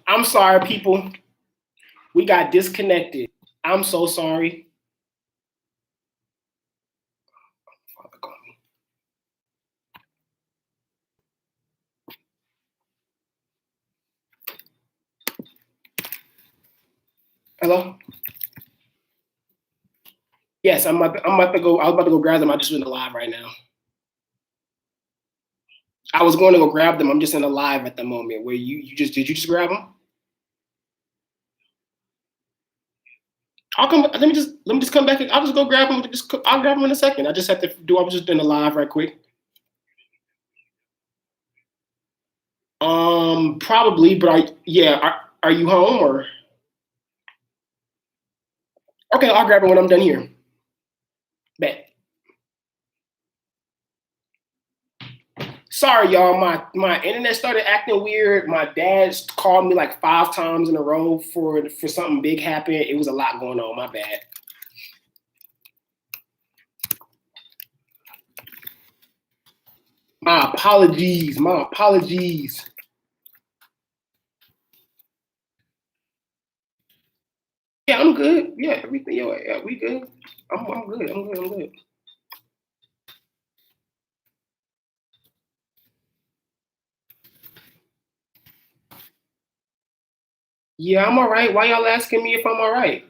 I'm sorry, people. We got disconnected. I'm so sorry. Hello? Yes, I'm about to go. I was about to go grab them. I'm just in the live right now. I was going to go grab them. I'm just in the live at the moment. Where did you just grab them? I'll come. Let me just come back. I'll just go grab them. I'll grab them in a second. I just have to do. I was just in the live right quick. Probably, but are you home or? Okay, I'll grab it when I'm done here. Bet. Sorry, y'all. My internet started acting weird. My dad called me like 5 times in a row for something big happened. It was a lot going on. My bad. My apologies. My apologies. Yeah, I'm good. Yeah, everything. Yeah, we good. I'm good. I'm good. I'm good. Yeah, I'm all right. Why y'all asking me if I'm all right?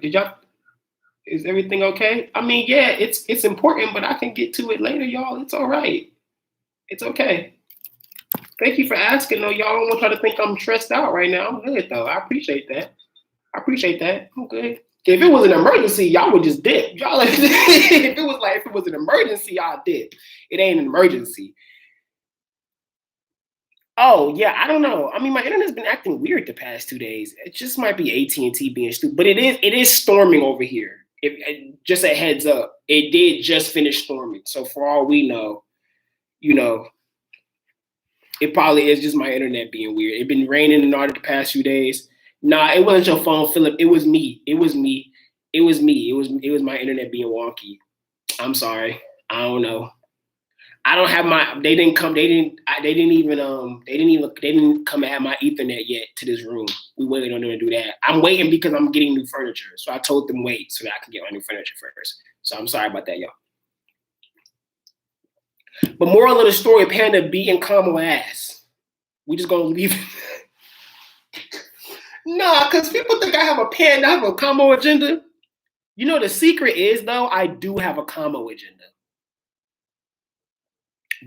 Is everything okay? I mean, yeah, it's important, but I can get to it later, y'all. It's all right. It's okay. Thank you for asking, though. Y'all don't want y'all to think I'm stressed out right now. I'm good, though. I appreciate that. I appreciate that. I'm good. If it was an emergency, y'all would just dip. Y'all if it was an emergency, y'all dip. It ain't an emergency. Oh yeah, I don't know. I mean, my internet's been acting weird the past 2 days. It just might be AT&T being stupid, but it is storming over here. Just a heads up, it did just finish storming. So for all we know, you know, it probably is just my internet being weird. It's been raining and all the past few days. Nah, it wasn't your phone, Philip. It was me. It was me. It was me. It was my internet being wonky. I'm sorry. I don't know. I don't have my. They didn't come. They didn't even. They didn't come and have my Ethernet yet to this room. We waited on them to do that. I'm waiting because I'm getting new furniture. So I told them wait so that I can get my new furniture first. So I'm sorry about that, y'all. But moral of the story: Panda beating Kamo ass. We just gonna leave. Nah, because people think I have a Panda. I have a Kamo agenda. You know the secret is though. I do have a Kamo agenda.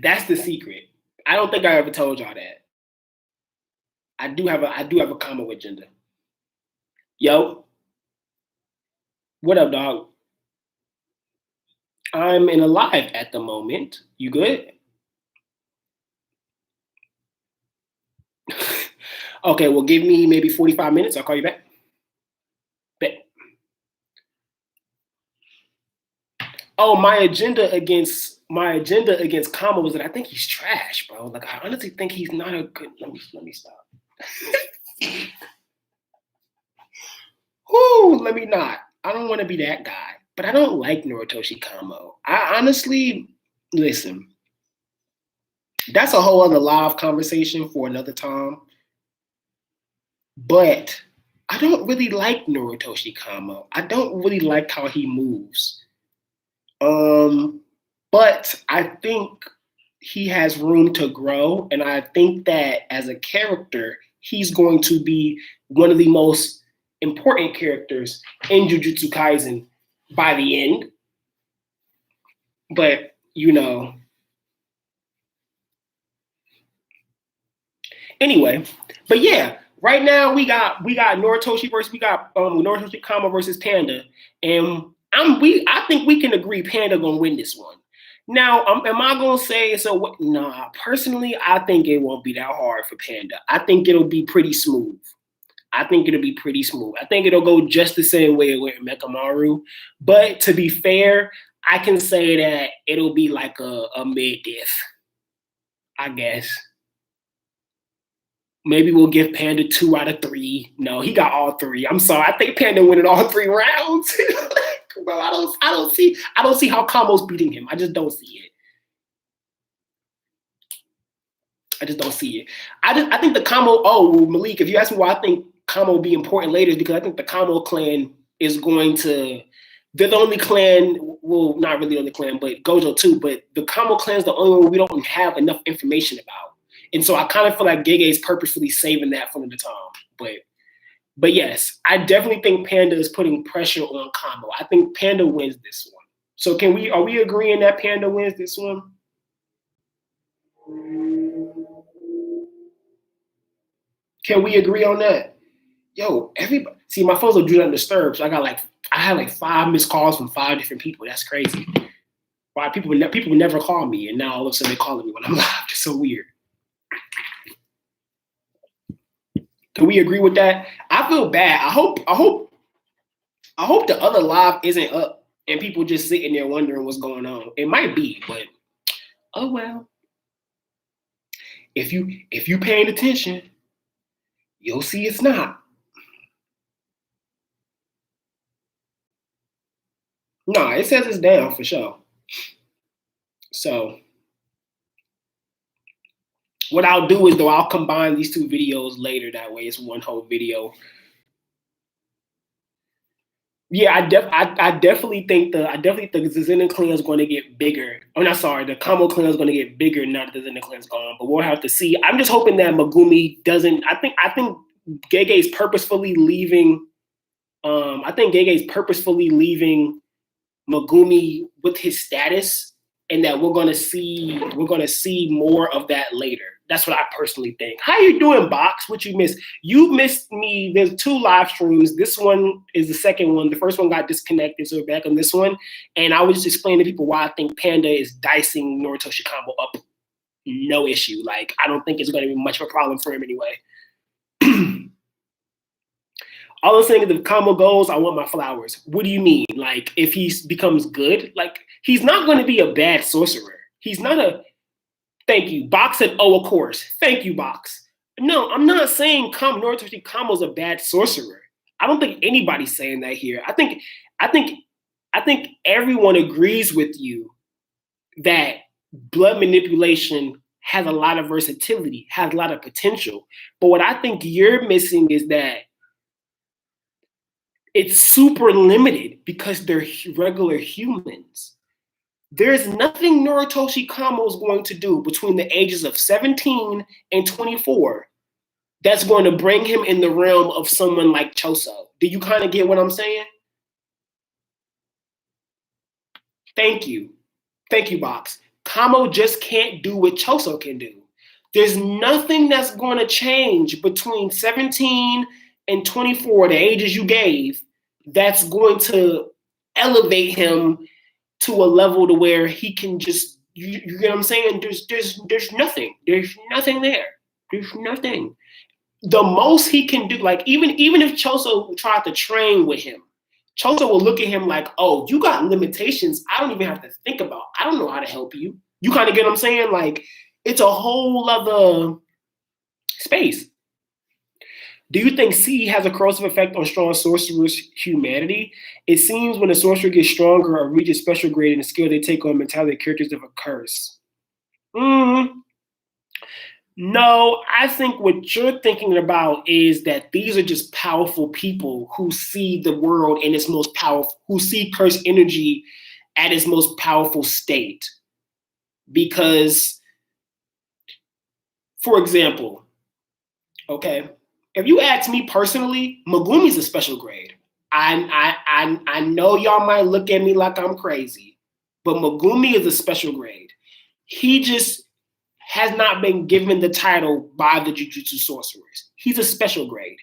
That's the secret. I don't think I ever told y'all that. I do have a Kamo agenda. Yo, what up, dog? I'm in a live at the moment. You good? Okay, well, give me maybe 45 minutes. I'll call you back. Bet. Oh, my agenda against Kama was that I think he's trash, bro. Like I honestly think he's not a good. Let me stop. Ooh, let me not. I don't want to be that guy, but I don't like Noritoshi Kamo. I honestly listen. That's a whole other live conversation for another time. But I don't really like Noritoshi Kamo. I don't really like how he moves. But I think he has room to grow, and I think that as a character, he's going to be one of the most important characters in Jujutsu Kaisen by the end. But anyway. But yeah, right now we got Noritoshi Kama versus Panda, and I think we can agree Panda gonna win this one. Now, am I gonna say so? What? Nah, personally, I think it won't be that hard for Panda. I think it'll be pretty smooth. I think it'll be pretty smooth. I think it'll go just the same way it went in Mekamaru. But to be fair, I can say that it'll be like a mid diff, I guess. Maybe we'll give Panda 2 out of 3. No, he got all 3. I'm sorry. I think Panda winning all 3 rounds. Bro, I don't see how Kamo's beating him. I just don't see it. I just don't see it. I think the Kamo. Oh, Malik, if you ask me why I think Kamo will be important later, because I think the Kamo clan is going to. They're the only clan, well, not really the only clan, but Gojo too. But the Kamo clan is the only one we don't have enough information about, and so I kind of feel like Gege is purposefully saving that for the time. But yes, I definitely think Panda is putting pressure on Kamo. I think Panda wins this one. So are we agreeing that Panda wins this one? Can we agree on that? Yo, everybody. See, my phones are do not disturb, so I had like 5 missed calls from 5 different people. That's crazy. Why people would never call me, and now all of a sudden they're calling me when I'm live. It's so weird. Can we agree with that? I feel bad. I hope the other live isn't up and people just sitting there wondering what's going on. It might be, but oh well. If you paying attention, you'll see it's not. No, it says it's down for sure. So what I'll do is, though, I'll combine these 2 videos later. That way it's one whole video. Yeah, I definitely think the Zen clan is going to get bigger. Oh, not sorry, the Kamo clan is going to get bigger now that the Zen clan is gone. But we'll have to see. I'm just hoping that Megumi doesn't. I think Gege is purposefully leaving. I think Gege is purposefully leaving Megumi with his status, and that we're gonna see more of that later. That's what I personally think. How you doing, Box? What you missed? You missed me. There's 2 live streams. This one is the second one. The first one got disconnected, so we're back on this one. And I was just explaining to people why I think Panda is dicing Noritoshi Kamo up. No issue. Like, I don't think it's going to be much of a problem for him anyway. All I'm saying is, if Kamo goes, I want my flowers. What do you mean? Like, if he becomes good? Like, he's not going to be a bad sorcerer. He's not a... Thank you. Box said, oh, of course. Thank you, Box. No, I'm not saying Noritoshi Kamo's a bad sorcerer. I don't think anybody's saying that here. I think everyone agrees with you that blood manipulation has a lot of versatility, has a lot of potential. But what I think you're missing is that it's super limited because they're regular humans. There's nothing Noritoshi Kamo is going to do between the ages of 17 and 24 that's going to bring him in the realm of someone like Choso. Do you kind of get what I'm saying? Thank you. Thank you, Box. Kamo just can't do what Choso can do. There's nothing that's going to change between 17 and 24, the ages you gave, that's going to elevate him to a level to where he can just, you get what I'm saying? There's nothing. There's nothing there. There's nothing. The most he can do, like even if Choso tried to train with him, Choso will look at him like, oh, you got limitations I don't even have to think about. I don't know how to help you. You kind of get what I'm saying? Like, it's a whole other space. Do you think C has a corrosive effect on strong sorcerers' humanity? It seems when a sorcerer gets stronger or reaches special grade in the skill, they take on mentality characters of a curse. No, I think what you're thinking about is that these are just powerful people who see the world in its most powerful, who see curse energy at its most powerful state. Because, for example, okay, if you ask me personally, Megumi's a special grade. I know y'all might look at me like I'm crazy, but Megumi is a special grade. He just has not been given the title by the Jujutsu sorcerers. He's a special grade.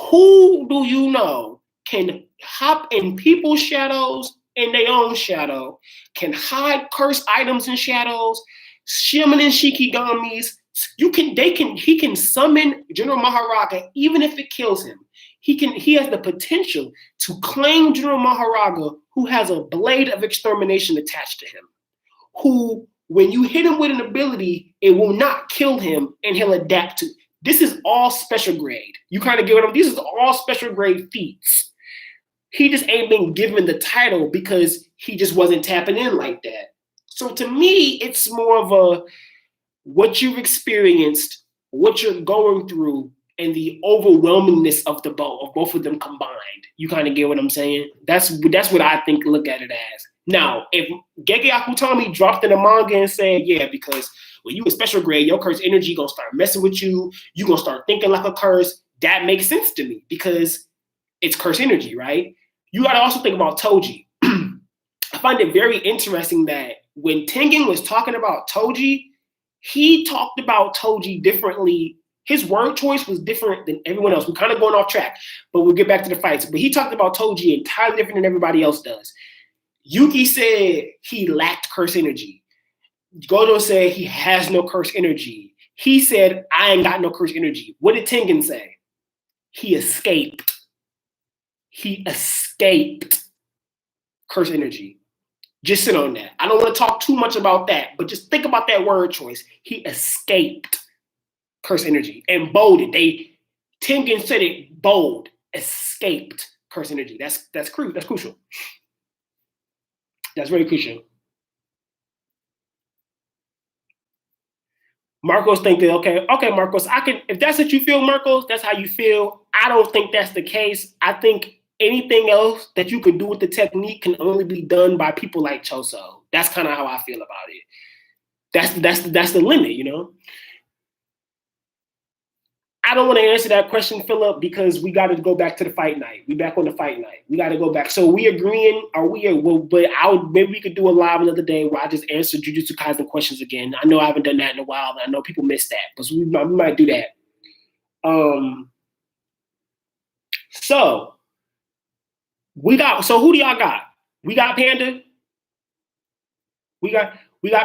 Who do you know can hop in people's shadows, in their own shadow, can hide cursed items in shadows, summon in Shikigamis? He can summon General Maharaga even if it kills him. He has the potential to claim General Maharaga, who has a blade of extermination attached to him, who, when you hit him with an ability, it will not kill him and he'll adapt to. This is all special grade. You kind of get what I'm. These is all special grade feats. He just ain't been given the title because he just wasn't tapping in like that. So to me, it's more of a what you've experienced, what you're going through, and the overwhelmingness of both of them combined. You kind of get what I'm saying? That's what I think. Look at it as. Now, if Gege Akutami dropped in the manga and said, yeah, because when you a special grade, your curse energy gonna start messing with you. You gonna start thinking like a curse. That makes sense to me because it's curse energy, right? You gotta also think about Toji. I find it very interesting that when Tengen was talking about Toji, he talked about Toji differently. His word choice was different than everyone else. We're kind of going off track, but we'll get back to the fights. But he talked about Toji entirely different than everybody else does. Yuki said he lacked curse energy. Gojo said he has no curse energy. He said, I ain't got no curse energy. What did Tengen say? He escaped. He escaped curse energy. Just sit on that. I don't want to talk too much about that, but just think about that word choice. He escaped curse energy and bolded. Tengen said it bold. Escaped curse energy. That's crucial. That's very crucial. Marcos thinking, okay, Marcos, if that's what you feel, Marcos, that's how you feel. I don't think that's the case. I think anything else that you can do with the technique can only be done by people like Choso. That's kind of how I feel about it. That's the limit, you know. I don't want to answer that question, Philip, because we got to go back to the fight night. We back on the fight night. We got to go back. So we agreeing? Are we? Well, but maybe we could do a live another day where I just answer Jujutsu Kaisen questions again. I know I haven't done that in a while. And I know people miss that, but we might do that. So we got. So who do y'all got? We got Panda. We got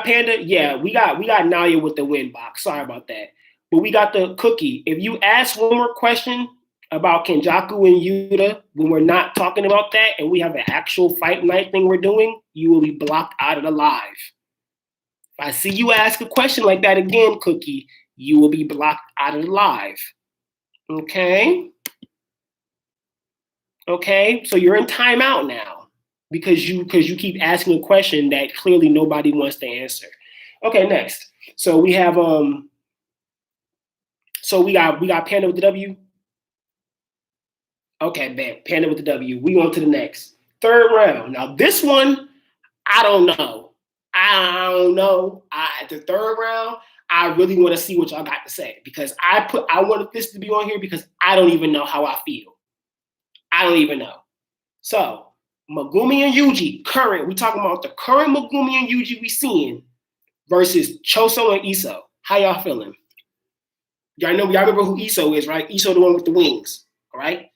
Panda. Yeah, we got Naya with the win box. Sorry about that. But we got the cookie. If you ask one more question about Kenjaku and Yuta, when we're not talking about that and we have an actual fight night thing we're doing, you will be blocked out of the live. If I see you ask a question like that again, Cookie, you will be blocked out of the live. Okay? Okay, so you're in timeout now because you keep asking a question that clearly nobody wants to answer. Okay, next. So we have So we got Panda with the W. Okay, bad. Panda with the W. We on to the next. Third round. Now this one, I don't know. The third round, I really want to see what y'all got to say because I wanted this to be on here because I don't even know how I feel. I don't even know. So Megumi and Yuji, current. We talking about the current Megumi and Yuji we seeing versus Choso and Iso. How y'all feeling? Y'all remember who Iso is, right? Iso, the one with the wings, all right?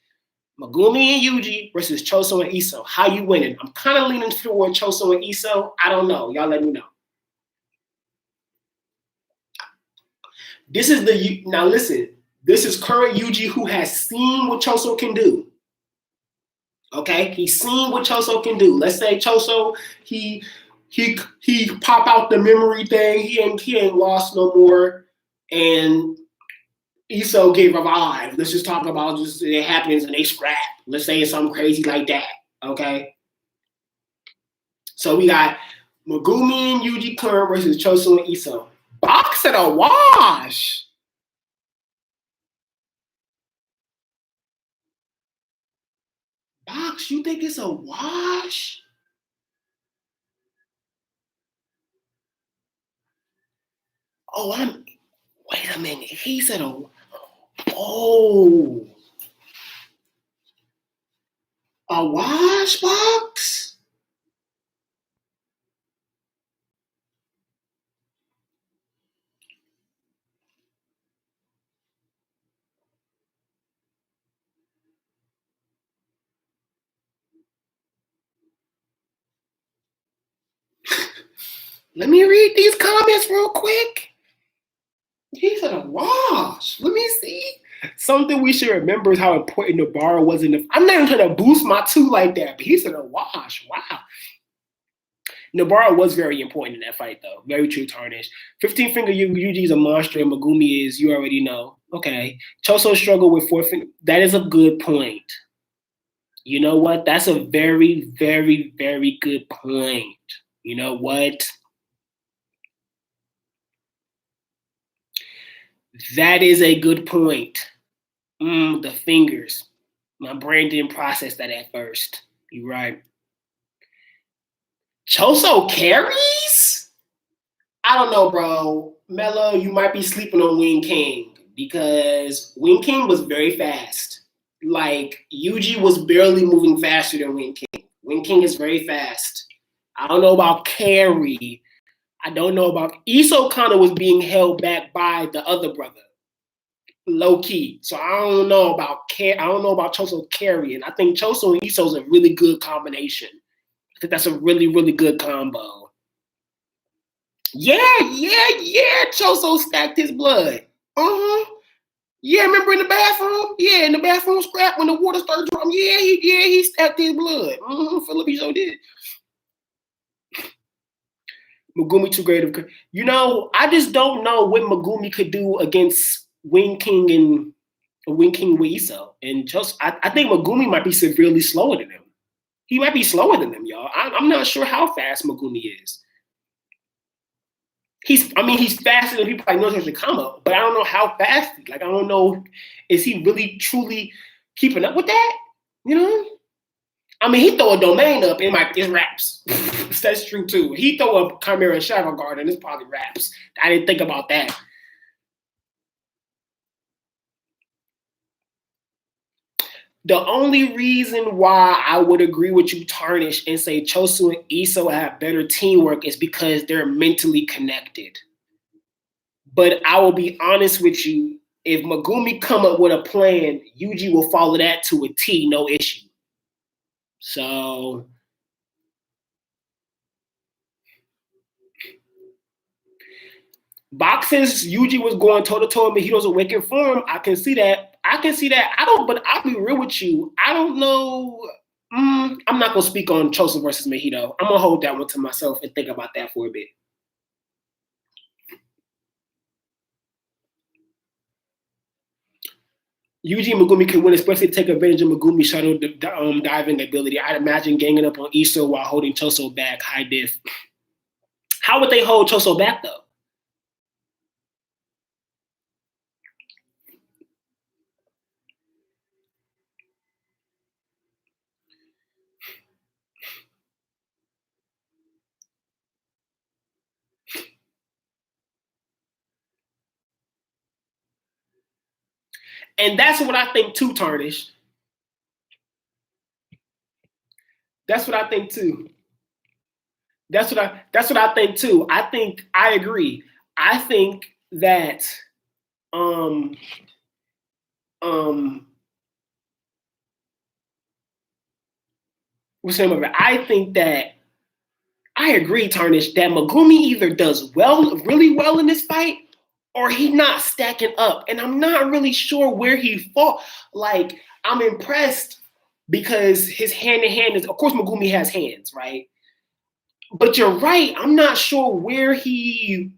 Megumi and Yuji versus Choso and Iso. How you winning? I'm kind of leaning toward Choso and Iso. I don't know. Y'all let me know. Now listen, this is current Yuji who has seen what Choso can do. Okay? He's seen what Choso can do. Let's say Choso, he pop out the memory thing. He ain't lost no more. And Iso get revived. Let's just talk about just it happens and they scrap. Let's say it's something crazy like that. Okay. So we got Megumi and Yuji current versus Choso and Iso. Box at a wash. Box, you think it's a wash? Wait a minute. He said a wash box? Let me read these comments real quick. He said a wash. Let me see. Something we should remember is how important Nobara was in the. I'm not even trying to boost my two like that, but he said a wash. Wow. Nobara was very important in that fight, though. Very true, Tarnish. 15 finger Yuji's a monster, and Megumi is, you already know. Okay. Choso struggled with 4 finger. That is a good point. You know what? That's a very, very, very good point. You know what? That is a good point. The fingers. My brain didn't process that at first. You're right. Choso carries? I don't know, bro. Mello, you might be sleeping on Wing King because Wing King was very fast. Like, Yuji was barely moving faster than Wing King. Wing King is very fast. I don't know about carry. I don't know about Iso kind of was being held back by the other brother. Low key. So I don't know about Choso carrying. I think Choso and Iso is a really good combination. I think that's a really, really good combo. Yeah. Choso stacked his blood. Yeah, remember in the bathroom? Yeah, in the bathroom scrap when the water started dropping. Yeah, he stacked his blood. Philip so did. Megumi too great of. I just don't know what Megumi could do against Wing King and Wing King with Iso. And just I think Megumi might be severely slower than him. He might be slower than them, y'all. I'm not sure how fast Megumi is. He's faster than people like Nozo Shikama, but I don't know how fast. Like, I don't know, is he really truly keeping up with that? He throw a domain up, it's raps. That's true too. He throw a Chimera Shadow Guard and it's probably raps. I didn't think about that. The only reason why I would agree with you, Tarnish, and say Choso and Iso have better teamwork is because they're mentally connected. But I will be honest with you, if Megumi come up with a plan, Yuji will follow that to a T, no issue. So boxes, Yuji was going toe to toe with Mihiro's awakened form. I can see that. But I'll be real with you. I don't know. I'm not gonna speak on Choso versus Mihiro. I'm gonna hold that one to myself and think about that for a bit. Yuji and Megumi can win, especially take advantage of Megumi's shuttle diving ability. I'd imagine ganging up on Iso while holding Choso back, high diff. How would they hold Choso back, though? And that's what I think too, Tarnish. That's what I think too. That's what I think too. I agree. I think that what's the name of it? I think that I agree, Tarnish, that Megumi either does really well in this fight, or he not stacking up. And I'm not really sure where he fought. Like, I'm impressed because his hand-to-hand is, of course, Megumi has hands, right? But you're right. I'm not sure where he.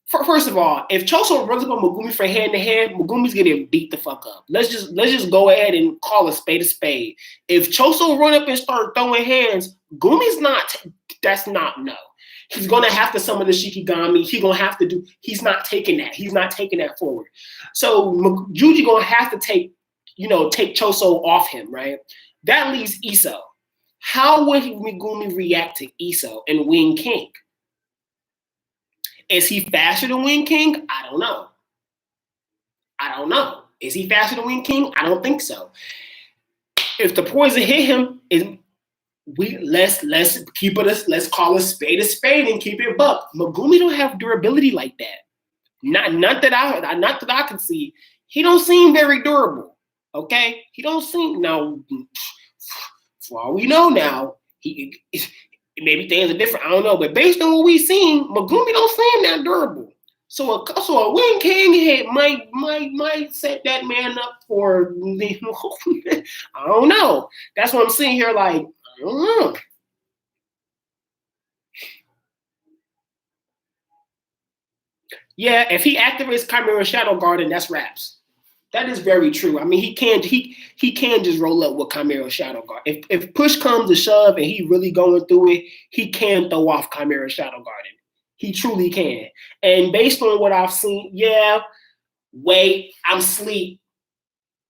First of all, if Choso runs up on Megumi for hand-to-hand, Megumi's getting beat the fuck up. Let's just go ahead and call a spade a spade. If Choso run up and start throwing hands, Gumi's not. That's not no. He's gonna have to summon the Shikigami. He's not taking that. He's not taking that forward. So Yuji gonna have to take Choso off him, right? That leaves Iso. How would Megumi react to Iso and Wing King? Is he faster than Wing King? I don't know. Is he faster than Wing King? I don't think so. If the poison hit him, let's call a spade and keep it buck. Megumi don't have durability like that. Not that I can see. He don't seem very durable. Okay, he don't seem now. For all we know now, maybe things are different. I don't know, but based on what we've seen, Megumi don't seem that durable. So a Wing King hit might set that man up for. I don't know. That's what I'm seeing here. Like, I don't know. Yeah, if he activates Chimera Shadow Garden, that's raps. That is very true. He can just roll up with Chimera Shadow Guard. If push comes to shove and he really going through it, he can throw off Chimera Shadow Garden. He truly can. And based on what I've seen, yeah, wait, I'm asleep.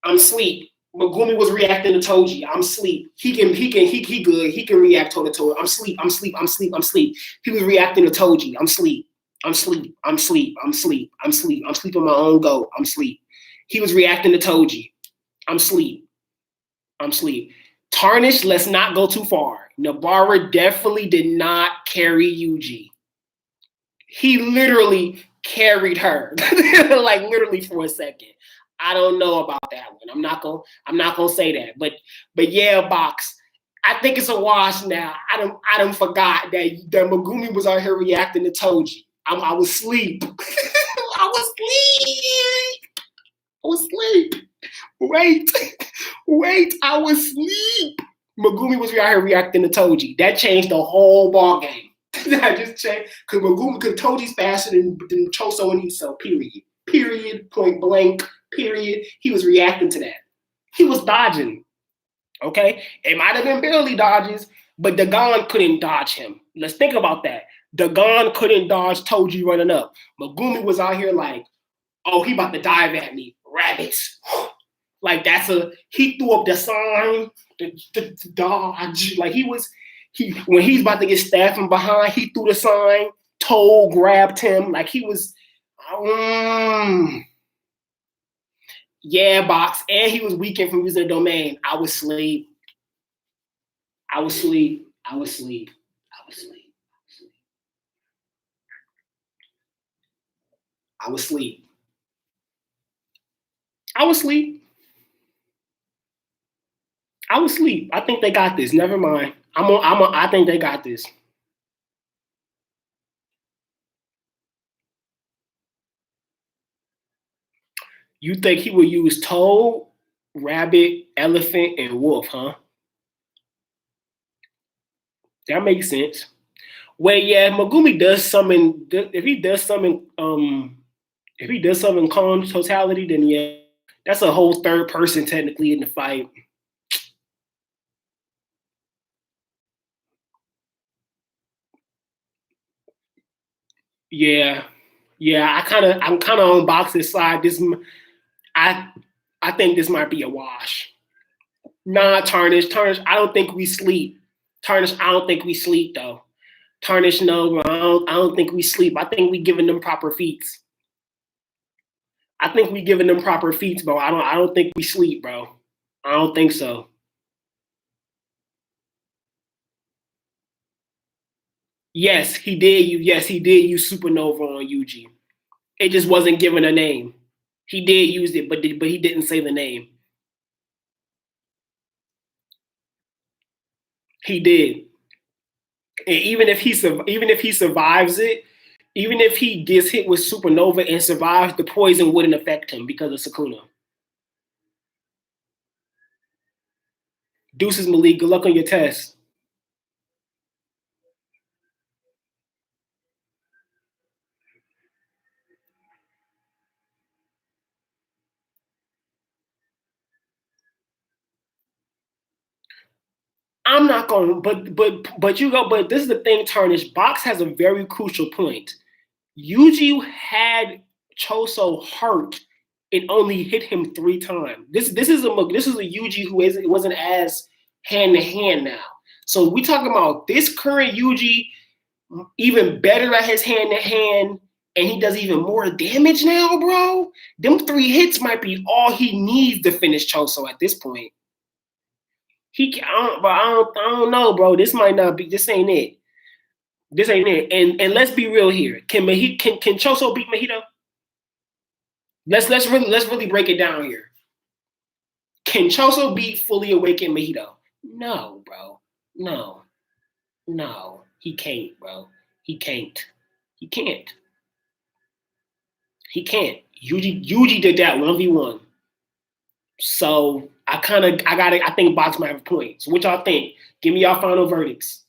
I'm sleep. Megumi was reacting to Toji. I'm sleep. He good. He can react toe to toe. I'm sleep. I'm sleep. I'm sleep. I'm sleep. He was reacting to Toji. I'm sleep. I'm sleep. I'm sleep. I'm sleep. I'm sleep. I'm sleep on my own go. I'm sleep. He was reacting to Toji. I'm sleep. I'm sleep. Tarnish, let's not go too far. Nabara definitely did not carry Yuji. He literally carried her. Like literally for a second. I don't know about that one. I'm not gonna say that. But yeah, Box. I think it's a wash now. I don't forgot that Megumi was out here reacting to Toji. I was asleep. I was asleep. I was asleep. Wait, wait, I was asleep. Megumi was out here reacting to Toji. That changed the whole ball game. That just changed because Megumi, because Toji's faster than Choso and Iso. Period. Period. Point blank. Period. He was reacting to that. He was dodging. Okay, it might have been barely dodges, but Dagon couldn't dodge him. Let's think about that. Dagon couldn't dodge Toji running up. Megumi was out here like, oh, he about to dive at me. Rabbits. Like he threw up the sign, the dodge. Like he when he's about to get stabbed from behind, he threw the sign, toe grabbed him. Like he was, yeah, Box. And he was weakened from using the domain. I was asleep. I was asleep. I was asleep. I was asleep. I was asleep. I was asleep. I was asleep. I think they got this. Never mind. I think they got this. You think he would use toad, rabbit, elephant, and wolf, huh? That makes sense. Well, yeah, Megumi does summon. If he does summon calm totality, then yeah, that's a whole third person technically in the fight. Yeah, yeah. I'm kind of on Box's side. I, I think this might be a wash. Nah, Tarnish. I don't think we sleep. Tarnish. I don't think we sleep though. Tarnish. No, bro. I don't think we sleep. I think we giving them proper feats. I think we giving them proper feats, bro. I don't think we sleep, bro. I don't think so. Yes, he did use supernova on Yuji. It just wasn't given a name. He did use it, but he didn't say the name. He did. And even if he survives it, even if he gets hit with supernova and survives, the poison wouldn't affect him because of Sukuna. Deuces Malik, good luck on your test. I'm not going, but this is the thing, Tarnish. Box has a very crucial point. Yuji had Choso hurt. It only hit him 3 times. This is a Yuji who isn't wasn't as hand to hand now. So we talking about this current Yuji even better at his hand to hand, and he does even more damage now, bro. Them 3 hits might be all he needs to finish Choso at this point. I don't know, bro. This might not be. This ain't it. This ain't it. And let's be real here. Can Choso beat Mahito? Let's really break it down here. Can Choso beat fully awakened Mahito? No, bro. No. No. He can't, bro. He can't. He can't. He can't. Yuji did that 1v1. So I think Box might have a point. So what y'all think? Give me y'all final verdicts.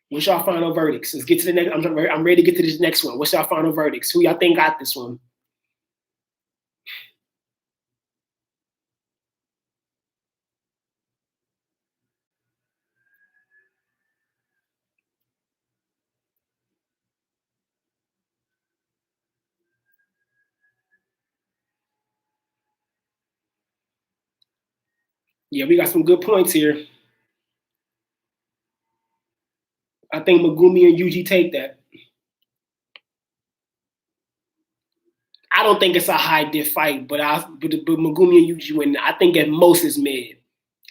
What's y'all final verdicts? Let's get to the next. I'm ready to get to this next one. What's y'all final verdicts? Who y'all think got this one? Yeah, we got some good points here. I think Megumi and Yuji take that. I don't think it's a high diff fight, but Megumi and Yuji win. I think at most is mid.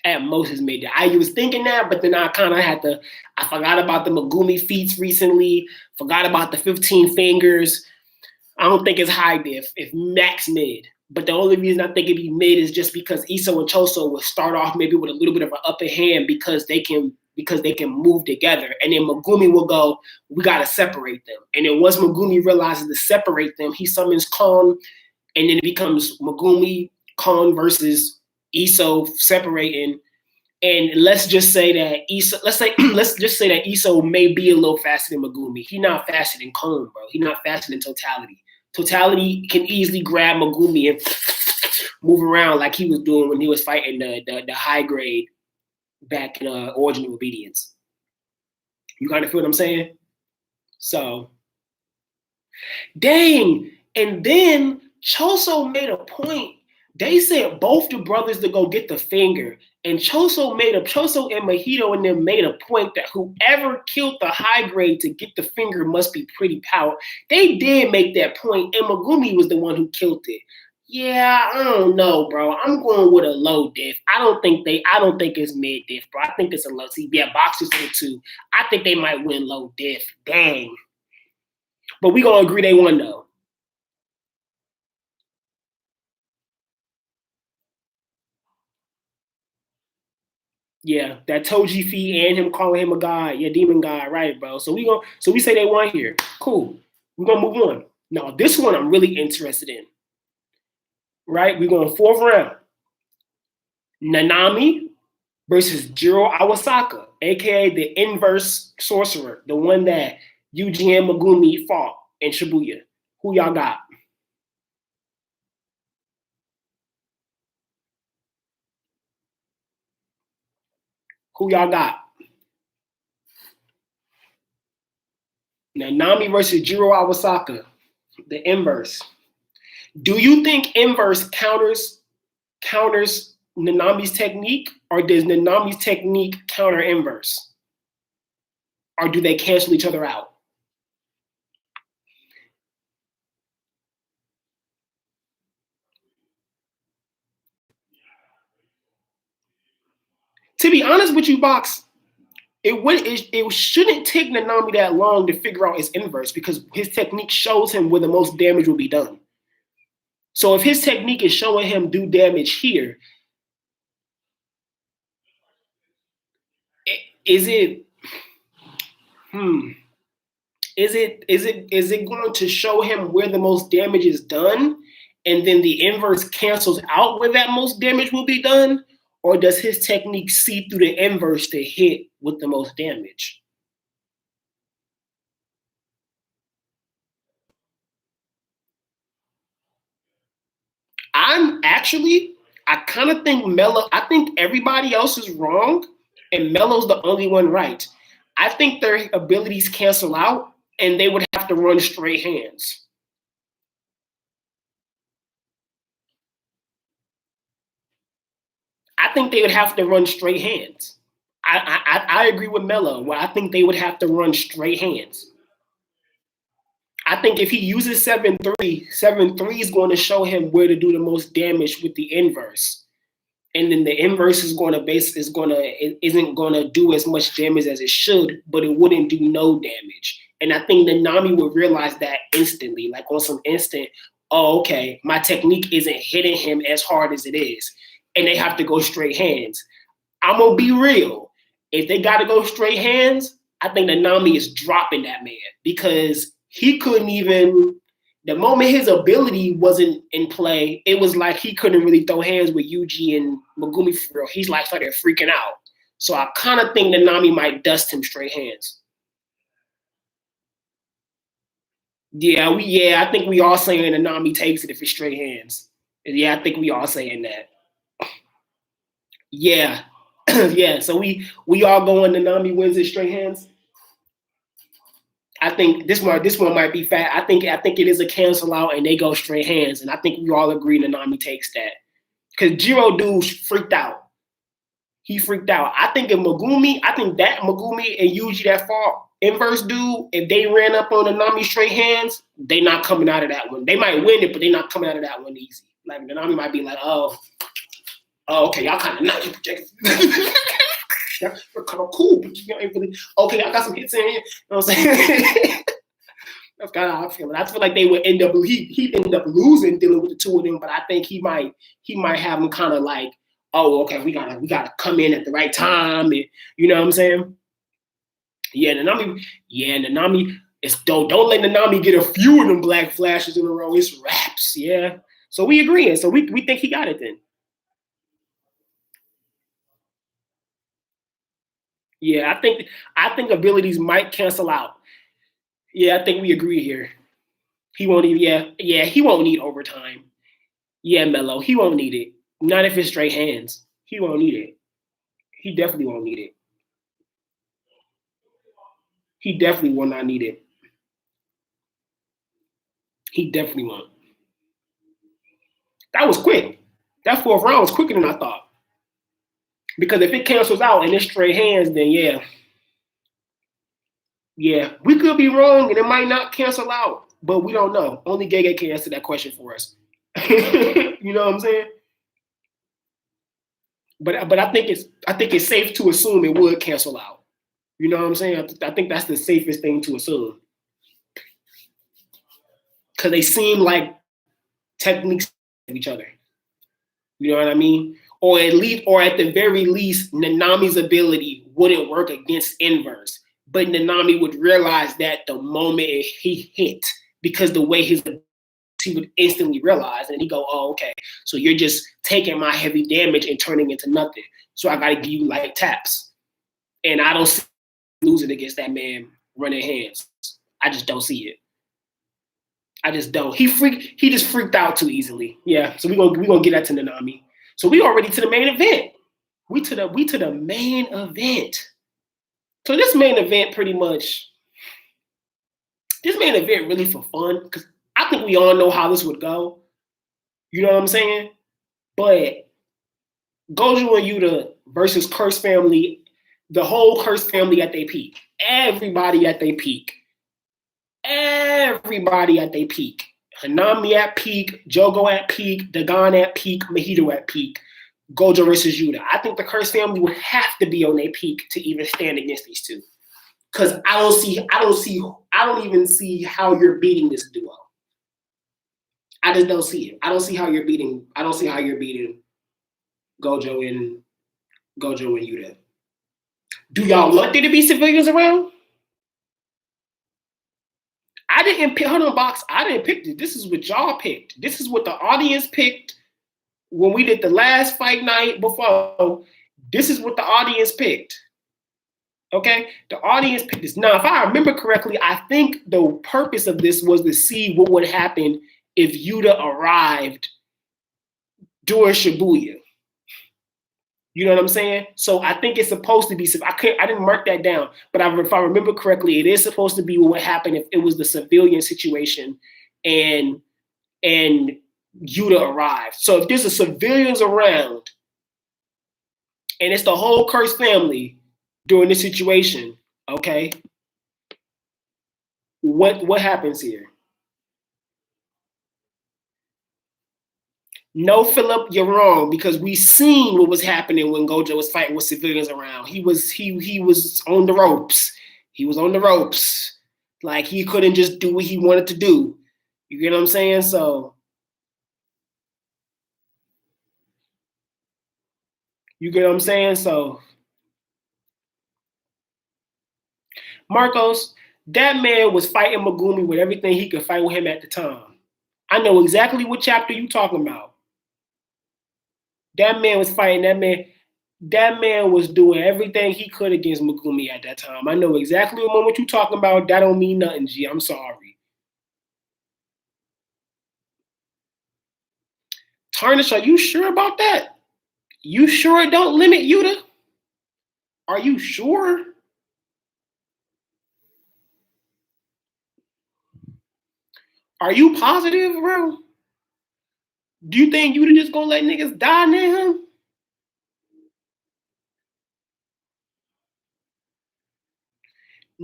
At most is mid. I was thinking that, but then I kind of had to. I forgot about the Megumi feats recently. Forgot about the 15 fingers. I don't think it's high diff. It's max mid. But the only reason I think it'd be mid is just because Iso and Choso will start off maybe with a little bit of an upper hand because they can move together. And then Megumi will go, we gotta separate them. And then once Megumi realizes to separate them, he summons Kon, and then it becomes Megumi, Kon versus Iso separating. And let's just say that let's just say that Iso may be a little faster than Megumi. He's not faster than Kon, bro. He's not faster than Totality. Totality can easily grab Megumi and move around like he was doing when he was fighting the high grade back in Origin of Obedience. You kind of feel what I'm saying? So, dang. And then Choso made a point. They said both the brothers to go get the finger. And Choso and Mahito and them made a point that whoever killed the high grade to get the finger must be pretty powerful. They did make that point, and Megumi was the one who killed it. Yeah, I don't know, bro. I'm going with a low diff. I don't think it's mid diff, bro. I think it's a low. See, yeah, boxers in it too. I think they might win low diff. Dang. But we gonna agree they won though. Yeah, that Toji fee and him calling him a god, yeah, demon god, right, bro? So we say they won here. Cool. We're gonna move on. Now this one I'm really interested in. Right, we're going fourth round. Nanami versus Jiro Awasaka, aka the inverse sorcerer, the one that Yuji and Megumi fought in Shibuya. Who y'all got? Who y'all got? Nanami versus Jiro Awasaka, the inverse. Do you think inverse counters Nanami's technique, or does Nanami's technique counter inverse? Or do they cancel each other out? To be honest with you, Box, it shouldn't take Nanami that long to figure out his inverse because his technique shows him where the most damage will be done. So if his technique is showing him do damage here, is it going to show him where the most damage is done, and then the inverse cancels out where that most damage will be done? Or does his technique see through the inverse to hit with the most damage? I kind of think I think everybody else is wrong, and Melo's the only one right. I think their abilities cancel out, and they would have to run straight hands. I think they would have to run straight hands. I agree with Melo, where I think they would have to run straight hands. I think if he uses 7-3, 7-3 is going to show him where to do the most damage with the inverse. And then the inverse isn't going to do as much damage as it should, but it wouldn't do no damage. And I think the Nami would realize that instantly, like on some instant, oh, okay, my technique isn't hitting him as hard as it is. And they have to go straight hands. I'm going to be real. If they got to go straight hands, I think the Nami is dropping that man because he couldn't even, the moment his ability wasn't in play, it was like he couldn't really throw hands with Yuji and Megumi for real. He's like started freaking out. So I kind of think the Nami might dust him straight hands. I think we all saying the Nami takes it if it's straight hands. Yeah, I think we all saying that. Yeah. Yeah. So we all going the Nami wins it straight hands. I think this one might be fat. I think it is a cancel out and they go straight hands. And I think we all agree Nanami takes that. Because Jiro dude freaked out. He freaked out. I think that Megumi and Yuji that fought inverse dude, if they ran up on the Nami straight hands, they not coming out of that one. They might win it, but they not coming out of that one easy. Like the Nami might be like, oh, okay, y'all kind of not projected. You're kind of cool, but you ain't really okay. I got some hits in here. You know what I'm saying? That's kind of how I feel. I feel like they would end up he ended up losing dealing with the two of them, but I think he might have them kind of like, oh, okay, we gotta come in at the right time, and you know what I'm saying? Yeah, Nanami. It's don't let Nanami get a few of them black flashes in a row. It's raps, yeah. So we agreeing. So we think he got it then. Yeah, I think abilities might cancel out. Yeah, I think we agree here. He won't even. Yeah, he won't need overtime. Yeah, Mello, he won't need it. Not if it's straight hands. He won't need it. He definitely won't need it. He definitely will not need it. He definitely won't. That was quick. That fourth round was quicker than I thought. Because if it cancels out and it's straight hands, then yeah, we could be wrong and it might not cancel out, but we don't know. Only Gege can answer that question for us. You know what I'm saying? But I think it's safe to assume it would cancel out. You know what I'm saying? I think that's the safest thing to assume because they seem like techniques of each other. You know what I mean? Or at the very least, Nanami's ability wouldn't work against inverse. But Nanami would realize that the moment he hit, because the way he would instantly realize, and he'd go, oh, okay, so you're just taking my heavy damage and turning into nothing. So I gotta give you light taps. And I don't see losing against that man running hands. I just don't see it. I just don't. He just freaked out too easily. Yeah. So we gonna get that to Nanami. So we already to the main event. We to the main event. So this main event really for fun because I think we all know how this would go. You know what I'm saying? But Gojo and Yuta versus Curse Family, the whole Curse Family at their peak. Everybody at their peak. Everybody at their peak. Hanami at peak, Jogo at peak, Dagon at peak, Mahito at peak. Gojo versus Yuta. I think the Curse Family would have to be on their peak to even stand against these two. Because I don't even see how you're beating this duo. I just don't see it. I don't see how you're beating Gojo and Yuta. Do y'all want there to be civilians around? I didn't pick. Hold on, Box. I didn't pick this. This is what y'all picked. This is what the audience picked when we did the last fight night before. This is what the audience picked. Okay, the audience picked this. Now, if I remember correctly, I think the purpose of this was to see what would happen if Yuta arrived during Shibuya. You know what I'm saying? So I think it's supposed to be. I didn't mark that down, but if I remember correctly, it is supposed to be what would happen if it was the civilian situation, and Yuta arrived. So if there's a civilians around, and it's the whole Curse family during this situation, okay, what happens here? No, Philip, you're wrong because we seen what was happening when Gojo was fighting with civilians around. He was on the ropes. He was on the ropes. Like he couldn't just do what he wanted to do. You get what I'm saying? So you get what I'm saying? So Marcos, that man was fighting Megumi with everything he could fight with him at the time. I know exactly what chapter you talking about. That man was fighting. That man was doing everything he could against Megumi at that time. I know exactly what you talking about. That don't mean nothing, G. I'm sorry. Tarnish, are you sure about that? You sure it don't limit Yuta? Are you sure? Are you positive, bro? Do you think Yuta just gonna let niggas die now?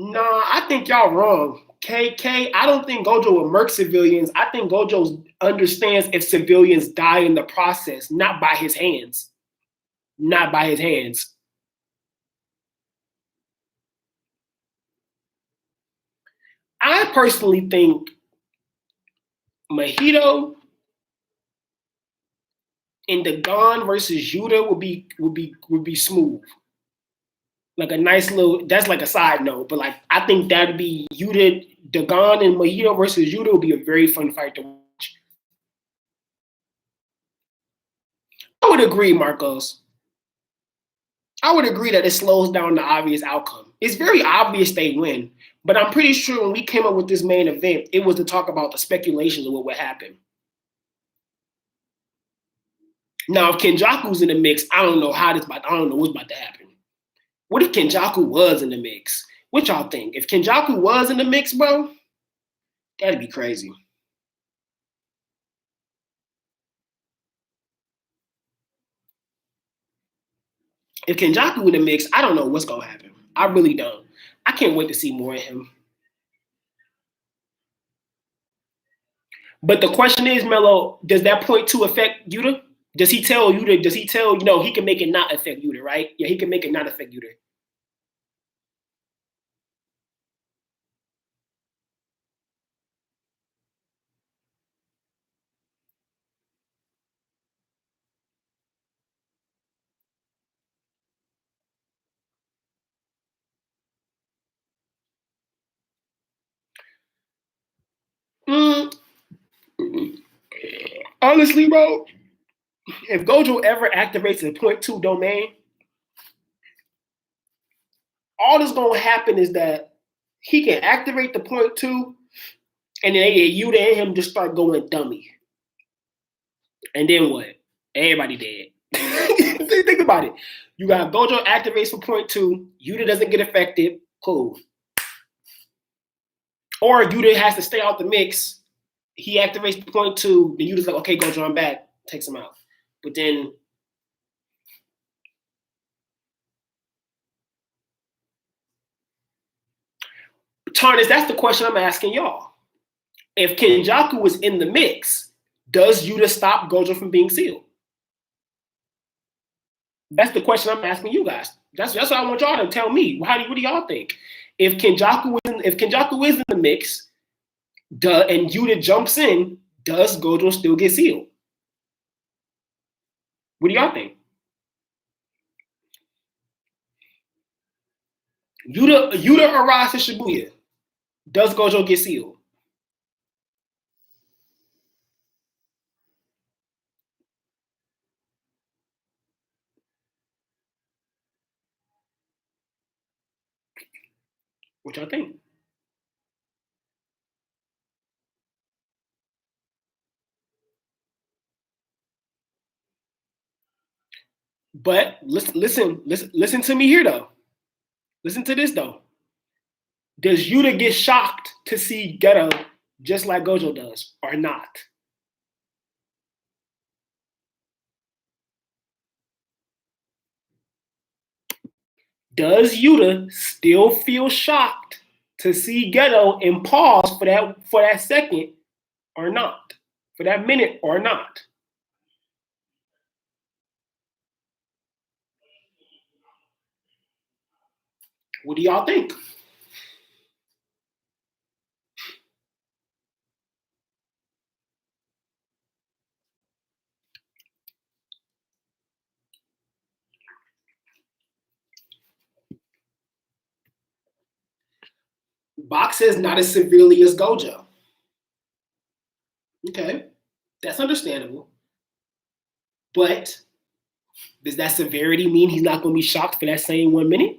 Nah, I think y'all wrong. KK, I don't think Gojo will murk civilians. I think Gojo understands if civilians die in the process, not by his hands. Not by his hands. I personally think Mahito and the Gon versus Yuta would be smooth. Like a nice little. That's like a side note, but like I think that'd be Yuta, Dagon, and Mahito versus Yuta would be a very fun fight to watch. I would agree, Marcos. I would agree that it slows down the obvious outcome. It's very obvious they win, but I'm pretty sure when we came up with this main event, it was to talk about the speculations of what would happen. Now, if Kenjaku's in the mix, I don't know how this. I don't know what's about to happen. What if Kenjaku was in the mix? What y'all think? If Kenjaku was in the mix, bro, that'd be crazy. If Kenjaku in the mix, I don't know what's gonna happen. I really don't. I can't wait to see more of him. But the question is, Melo, does that point to affect Yuta? Does he tell Yuta? Does he tell he can make it not affect Yuta, right? Yeah, he can make it not affect Yuta. Mm, honestly, bro, if Gojo ever activates the point two domain, all that's gonna happen is that he can activate the point two, and then Yuta and him just start going dummy. And then what? Everybody dead. Think about it. You got Gojo activates for point two. Yuta doesn't get affected. Cool. Or Yuta has to stay out the mix. He activates point two. Then Yuta's like, okay, Gojo, I'm back. Takes him out. But then Tarnis, that's the question I'm asking y'all. If Kenjaku was in the mix, does Yuta stop Gojo from being sealed? That's the question I'm asking you guys. That's what I want y'all to tell me. What do y'all think? If Kenjaku is in the mix, and Yuta jumps in, does Gojo still get sealed? What do y'all think? Yuta arrives to Shibuya. Does Gojo get sealed? What y'all think? But listen to me here though. Listen to this though. Does Yuta get shocked to see Geto just like Gojo does, or not? Does Yuta still feel shocked to see Geto and pause for that second, or not? For that minute, or not? What do y'all think? Box says not as severely as Gojo. Okay, that's understandable. But does that severity mean he's not going to be shocked for that same 1 minute?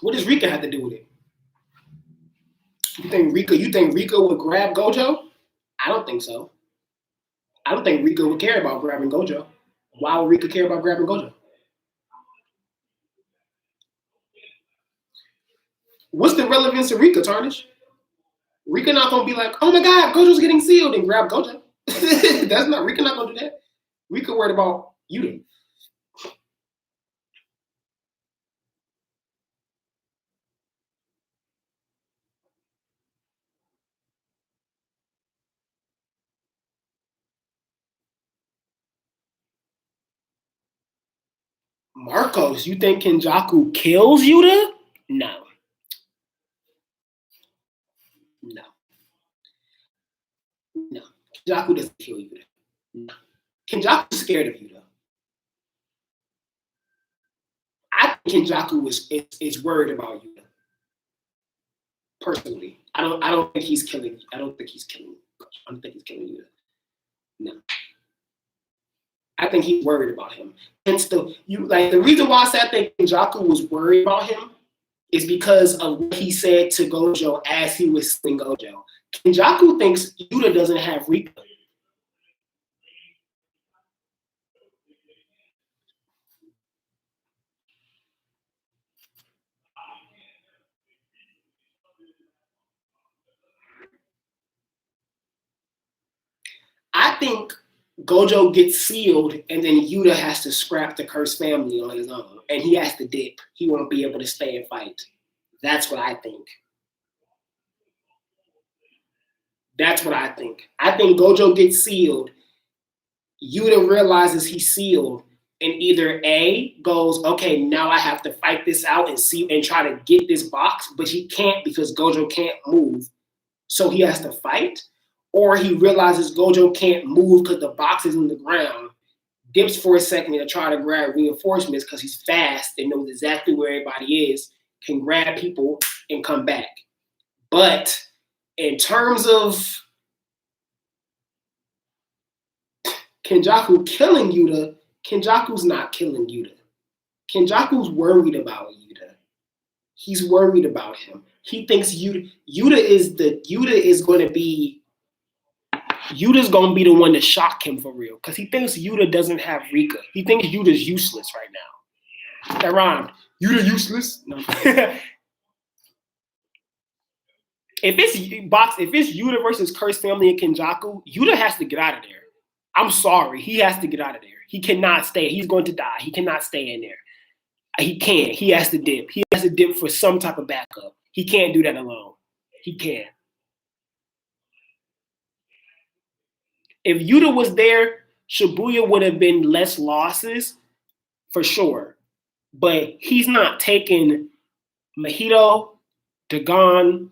What does Rika have to do with it? You think Rika would grab Gojo? I don't think so. I don't think Rika would care about grabbing Gojo. Why would Rika care about grabbing Gojo? What's the relevance of Rika, Tarnish? Rika not gonna be like, oh my God, Gojo's getting sealed and grab Gojo. That's not Rika not gonna do that. Rika worried about Yuta. Marcos, you think Kenjaku kills Yuta? No. No. No. Kenjaku doesn't kill Yuta. No. Kenjaku's scared of Yuta. I think Kenjaku is worried about Yuta. Personally. I don't think he's killing. I don't think he's killing. I don't think he's killing Yuta. No. I think he's worried about him. And still, the reason why I said I think Kenjaku was worried about him is because of what he said to Gojo as he was seeing Gojo. Kenjaku thinks Yuta doesn't have Rika. I think Gojo gets sealed and then Yuta has to scrap the cursed family on his own and he has to dip. He won't be able to stay and fight. That's what I think. That's what I think. I think Gojo gets sealed. Yuta realizes he's sealed and either A goes, okay, now I have to fight this out and see and try to get this box, but he can't because Gojo can't move. So he has to fight. Or he realizes Gojo can't move because the box is in the ground, dips for a second to try to grab reinforcements because he's fast and knows exactly where everybody is, can grab people and come back. But in terms of Kenjaku killing Yuta, Kenjaku's not killing Yuta. Kenjaku's worried about Yuta. He's worried about him. He thinks Yuta's going to be the one to shock him for real because he thinks Yuta doesn't have Rika. He thinks Yuta's useless right now. That rhymed. Yuta useless? No. If it's Yuta versus Cursed Family and Kenjaku, Yuta has to get out of there. I'm sorry. He has to get out of there. He cannot stay. He's going to die. He cannot stay in there. He can't. He has to dip. He has to dip for some type of backup. He can't do that alone. He can't. If Yuta was there, Shibuya would have been less losses for sure. But he's not taking Mahito, Dagon,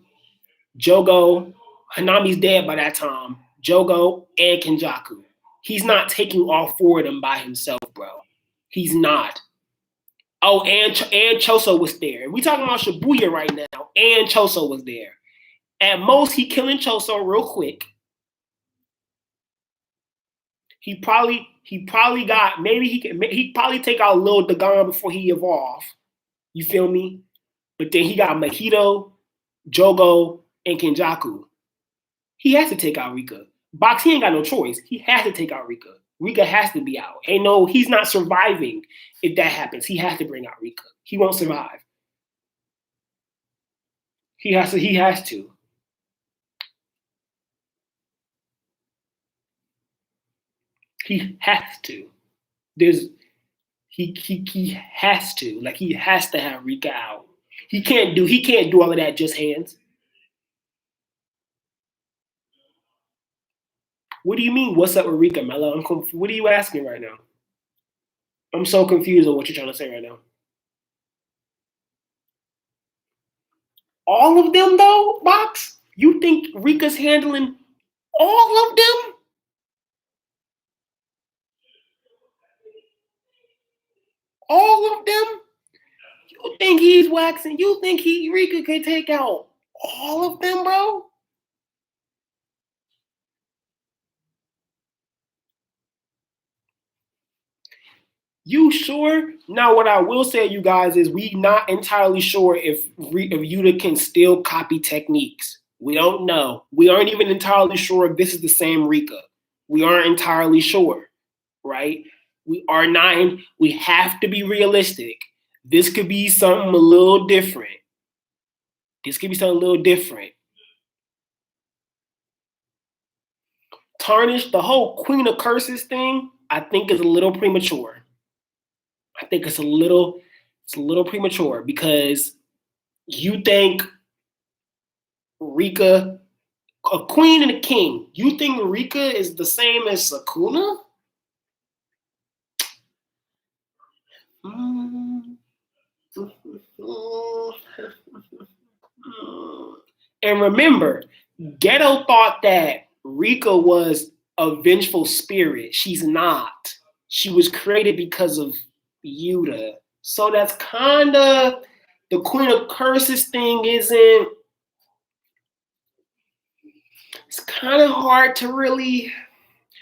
Jogo. Hanami's dead by that time. Jogo and Kenjaku. He's not taking all four of them by himself, bro. He's not. Oh, and Choso was there. We talking about Shibuya right now, and Choso was there. At most, he killing Choso real quick. He probably got he probably take out Lil Dagon before he evolve. You feel me? But then he got Mahito, Jogo, and Kenjaku. He has to take out Rika. Box, he ain't got no choice. He has to take out Rika. Rika has to be out. He's not surviving if that happens. He has to bring out Rika. He won't survive. He has to. He has to. He has to. He has to. Like he has to have Rika out. He can't do all of that just hands. What do you mean? What's up with Rika, Mello? What are you asking right now? I'm so confused on what you're trying to say right now. All of them, though, Box? You think Rika's handling all of them? All of them? You think he's waxing? You think Rika could take out all of them, bro? You sure? Now, what I will say, you guys, is we not entirely sure if Yuta can still copy techniques. We don't know. We aren't even entirely sure if this is the same Rika. We aren't entirely sure, right? We are not. We have to be realistic. This could be something a little different. This could be something a little different. Tarnish, the whole Queen of Curses thing, I think is a little premature. I think it's a little premature because you think Rika, a queen and a king, you think Rika is the same as Sukuna? And remember, Ghetto thought that Rika was a vengeful spirit. She's not. She was created because of Yuta. So that's kind of the Queen of Curses thing isn't. It's kind of hard to really,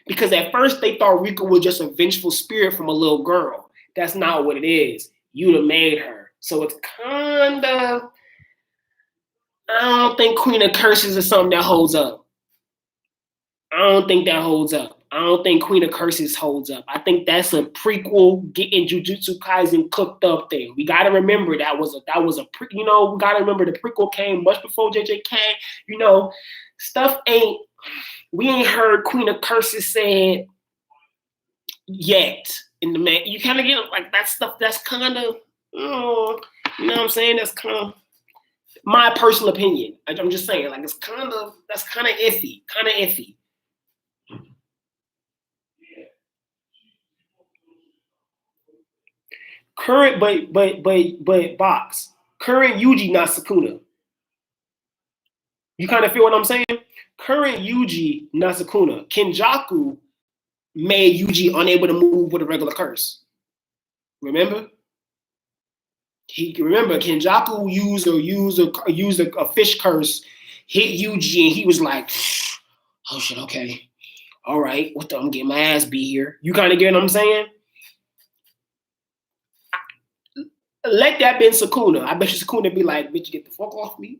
because at first they thought Rika was just a vengeful spirit from a little girl. That's not what it is. Yuta made her. So it's kind of, I don't think Queen of Curses is something that holds up. I don't think that holds up. I don't think Queen of Curses holds up. I think that's a prequel getting Jujutsu Kaisen cooked up thing. We got to remember that was a we got to remember the prequel came much before JJK. Stuff we ain't heard Queen of Curses said yet in the man. You kind of get like that stuff. That's kind of, you know what I'm saying? That's kind of my personal opinion. I'm just saying, like, that's kind of iffy. Current, but box. Current Yuji, not Sukuna. You kind of feel what I'm saying? Current Yuji, not Sukuna. Kenjaku made Yuji unable to move with a regular curse. Remember? Kenjaku used a fish curse, hit Yuji, and he was like, "Oh shit, okay, all right, I'm getting my ass beat here." You kind of get what I'm saying? Let that been Sukuna. I bet you Sukuna be like, "Bitch, get the fuck off me."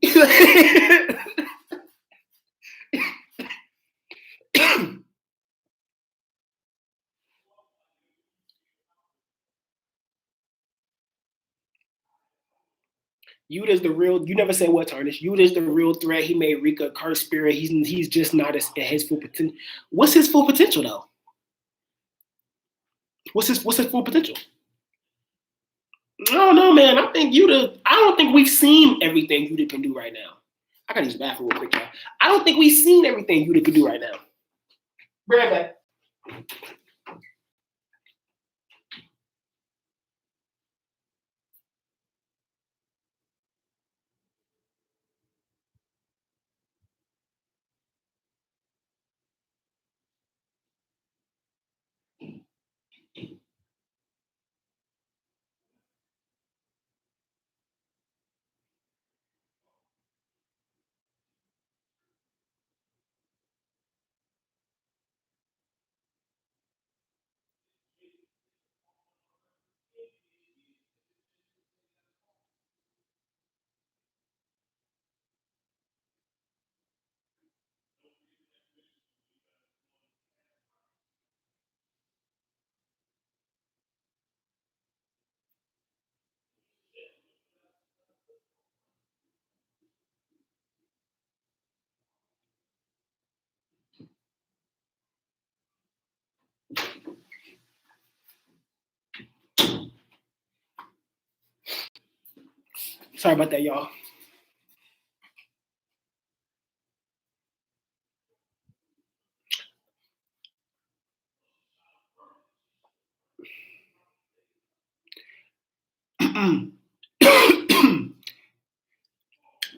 Yuta's the real. You never said what, Tarnish. Yuta's the real threat. He made Rika a cursed spirit. He's just not at his full potential. What's his full potential though? What's his full potential? No, man. I don't think we've seen everything Yuta can do right now. I gotta use the bathroom real quick, y'all. I don't think we've seen everything Yuta can do right now. Bring it back. Sorry about that, y'all.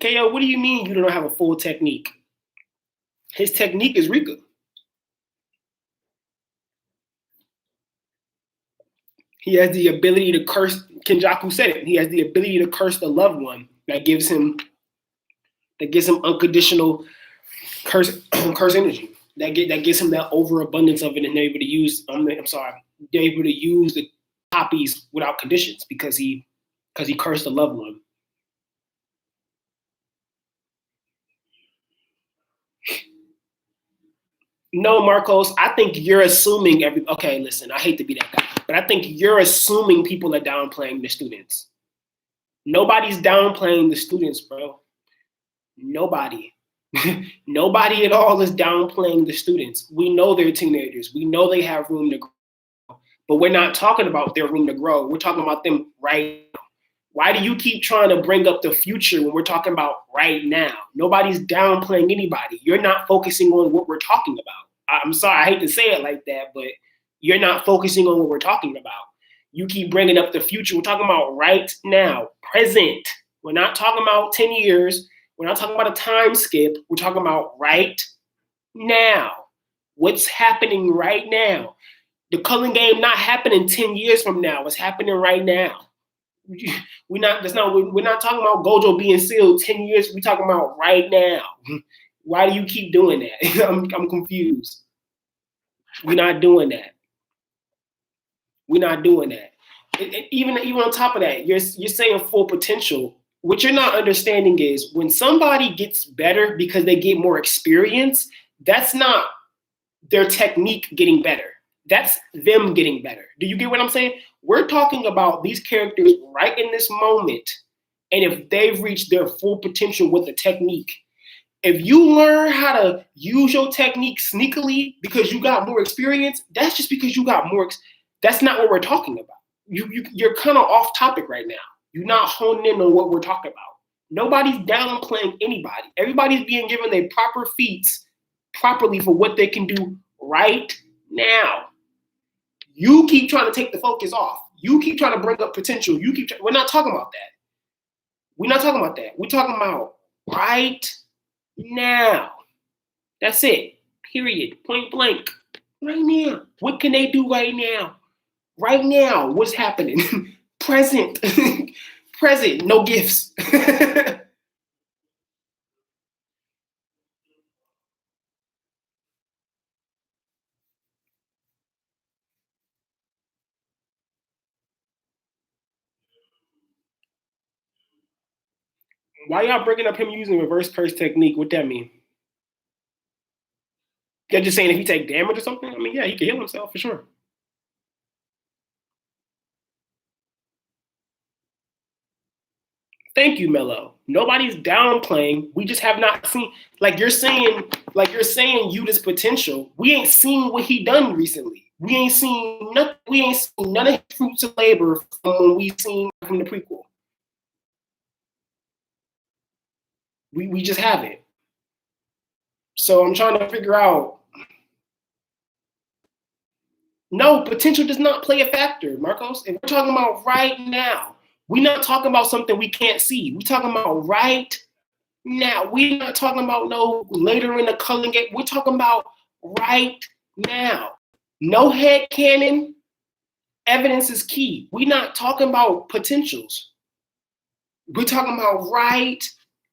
KO, what do you mean you don't have a full technique? His technique is Rika. He has the ability to curse. Kenjaku said it. He has the ability to curse the loved one. That gives him unconditional curse energy. That gives him that overabundance of it, and they're able to use. They're able to use the copies without conditions because he cursed the loved one. No, Marcos, I think you're assuming okay, listen, I hate to be that guy, but I think you're assuming people are downplaying the students. Nobody's downplaying the students, bro. Nobody. Nobody at all is downplaying the students. We know they're teenagers. We know they have room to grow, but we're not talking about their room to grow. We're talking about them right now. Why do you keep trying to bring up the future when we're talking about right now? Nobody's downplaying anybody. You're not focusing on what we're talking about. I'm sorry, I hate to say it like that, but you're not focusing on what we're talking about. You keep bringing up the future. We're talking about right now, present. We're not talking about 10 years. We're not talking about a time skip. We're talking about right now. What's happening right now? The Culling game not happening 10 years from now. It's happening right now. We're not talking about Gojo being sealed 10 years. We're talking about right now. Why do you keep doing that? I'm confused. We're not doing that. We're not doing that. Even on top of that, you're saying full potential. What you're not understanding is when somebody gets better because they get more experience, that's not their technique getting better. That's them getting better. Do you get what I'm saying? We're talking about these characters right in this moment. And if they've reached their full potential with the technique, if you learn how to use your technique sneakily because you got more experience, that's just because you got more. That's not what we're talking about. You're kind of off topic right now. You're not honing in on what we're talking about. Nobody's downplaying anybody. Everybody's being given their proper feats properly for what they can do right now. You keep trying to take the focus off. You keep trying to bring up potential. We're not talking about that. We're not talking about that. We're talking about right now. That's it. Period. Point blank. Right now. What can they do right now? Right now. What's happening? Present. Present. No gifts. Why y'all bringing up him using reverse curse technique? What that mean? They're just saying if he take damage or something? I mean, yeah, he can heal himself for sure. Thank you, Mello. Nobody's downplaying. We just have not seen like you're saying Yuta's potential. We ain't seen what he done recently. We ain't seen nothing. We ain't seen none of his fruits of labor from when we seen from the prequel. We just haven't. So I'm trying to figure out. No, potential does not play a factor, Marcos. If we're talking about right now, we're not talking about something we can't see. We're talking about right now. We're not talking about no later in the culling game. We're talking about right now. No head canon. Evidence is key. We're not talking about potentials. We're talking about right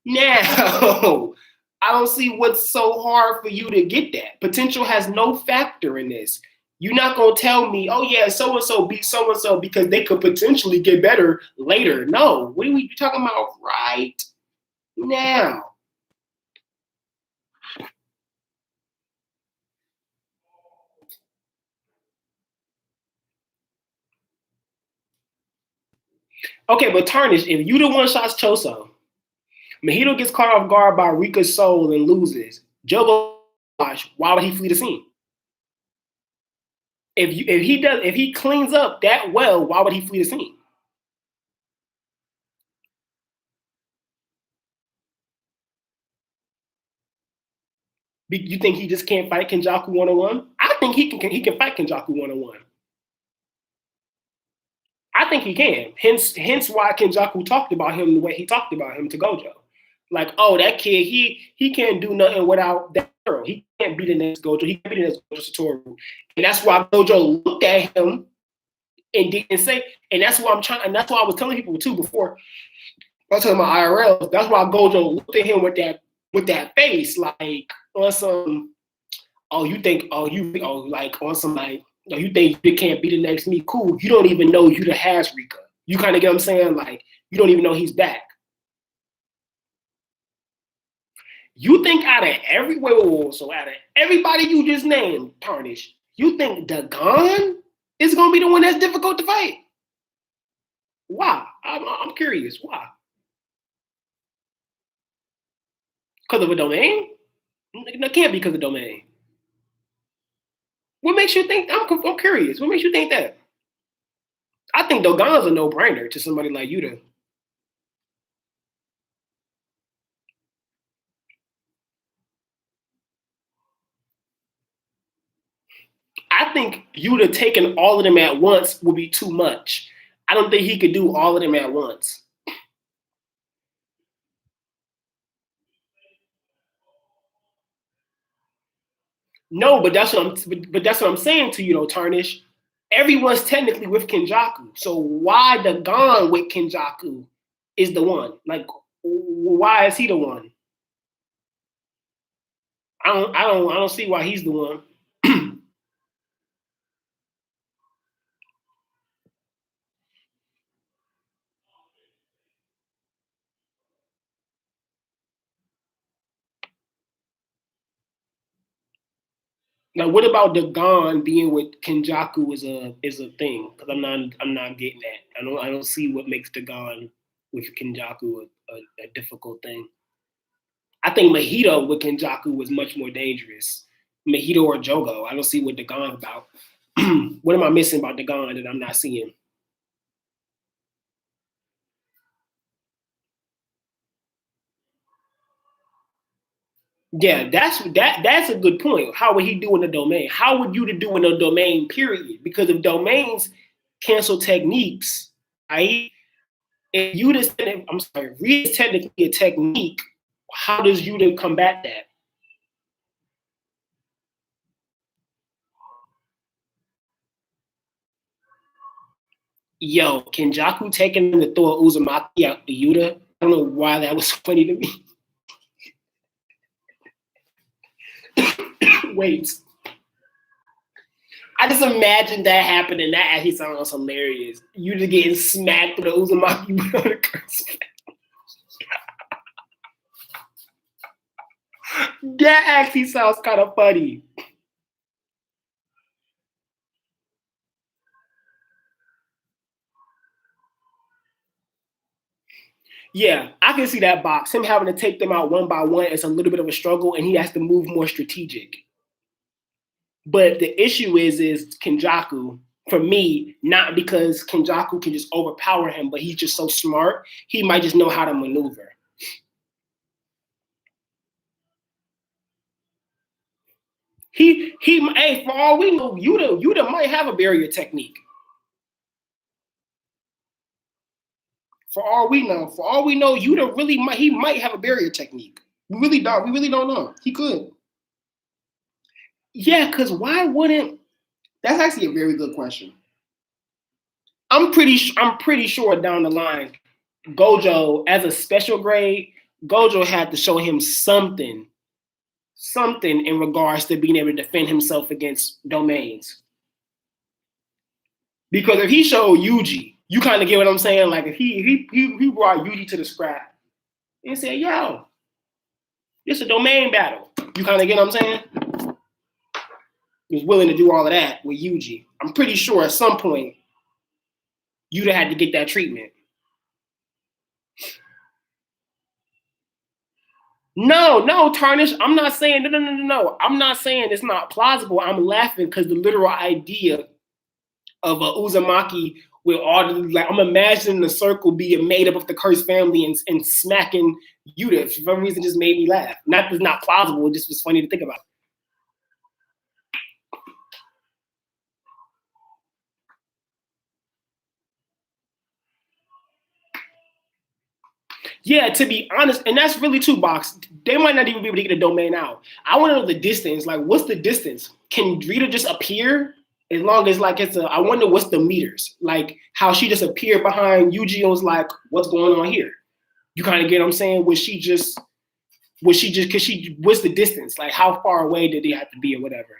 now. I don't see what's so hard for you to get that. Potential has no factor in this. You're not going to tell me, oh, yeah, so and so beat so and so because they could potentially get better later. No, what are we talking about right now? Okay, but Tarnish, if you the one shots Choso, Mahito gets caught off guard by Rika's soul and loses, Jogo, why would he flee the scene? If he cleans up that well, why would he flee the scene? You think he just can't fight Kenjaku 101? I think he can fight Kenjaku 101. I think he can. Hence why Kenjaku talked about him the way he talked about him to Gojo. Like, oh, that kid, he can't do nothing without that girl. He can't be the next Gojo. He can't be the next Gojo Satoru. And that's why Gojo looked at him and didn't say, and that's why I'm trying, and that's why I was telling people too before. I was talking about IRL. That's why Gojo looked at him with that face, like on some, oh, you think, like on some like, you think you can't be the next me? Cool. You don't even know Yuta has Rika. You kind of get what I'm saying? Like, you don't even know he's back. You think out of so out of everybody you just named, Tarnish, you think Dagon is gonna be the one that's difficult to fight? Why? I'm curious. Why? Because of a domain? That can't be because of domain. What makes you think? I'm curious. What makes you think that? I think Dogon's a no-brainer to somebody like Yuta. I think Yuta taking all of them at once would be too much. I don't think he could do all of them at once. No, but that's what I'm saying to you though, Tarnish. Everyone's technically with Kenjaku. So why the Gon with Kenjaku is the one? Like, why is he the one? I don't see why he's the one. Now, what about the Gon being with Kenjaku is a thing? Because I'm not getting that. I don't see what makes the Gon with Kenjaku a difficult thing. I think Mahito with Kenjaku was much more dangerous. Mahito or Jogo. I don't see what the Gon about. What am I missing about the Gon that I'm not seeing? Yeah, that's a good point. How would he do in the domain? How would you to do in the domain? Period. Because if domains cancel techniques, right? If you just, I'm sorry, read is technically a technique. How does you to combat that? Yo, Kenjaku taking the throw Uzumaki out to Yuta. I don't know why that was funny to me. Wait, I just imagine that happening. That actually sounds hilarious. You just getting smacked with the Uzumaki. That actually sounds kind of funny. Yeah, I can see that box. Him having to take them out one by one is a little bit of a struggle, and he has to move more strategic. But the issue is Kenjaku, for me, not because Kenjaku can just overpower him, but he's just so smart, he might just know how to maneuver. Hey, for all we know, Yuta might have a barrier technique. For all we know, Yuta he might have a barrier technique. We really don't know. He could. Yeah, because why wouldn't? That's actually a very good question. I'm pretty sure down the line, Gojo as a special grade, Gojo had to show him something in regards to being able to defend himself against domains. Because if he showed Yuji, you kind of get what I'm saying. Like if he brought Yuji to the scrap and said, "Yo, it's a domain battle," you kind of get what I'm saying. He was willing to do all of that with Yuji. I'm pretty sure at some point Yuta had to get that treatment. No, Tarnish. I'm not saying no. I'm not saying it's not plausible. I'm laughing because the literal idea of a Uzumaki with all the like, I'm imagining the circle being made up of the cursed family and smacking Yuta for some reason just made me laugh. Not it's not plausible. It just was funny to think about. Yeah, to be honest, and that's really two box. They might not even be able to get the domain out. I want to know the distance. Like, what's the distance? Can Rita just appear? As long as like it's a, I wonder what's the meters. Like how she just appeared behind Yu-Gi-Oh's like, what's going on here? You kind of get what I'm saying? Cause she what's the distance? Like how far away did he have to be or whatever?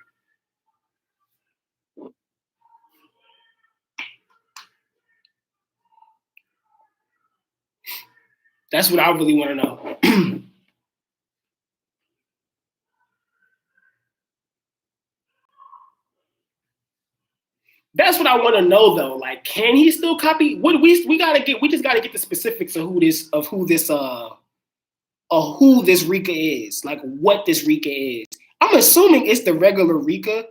That's what I really want to know. That's what I want to know though. Like, can he still copy? What we gotta get? We just gotta get the specifics of who this of who this Rika is, like what this Rika is. I'm assuming it's the regular Rika.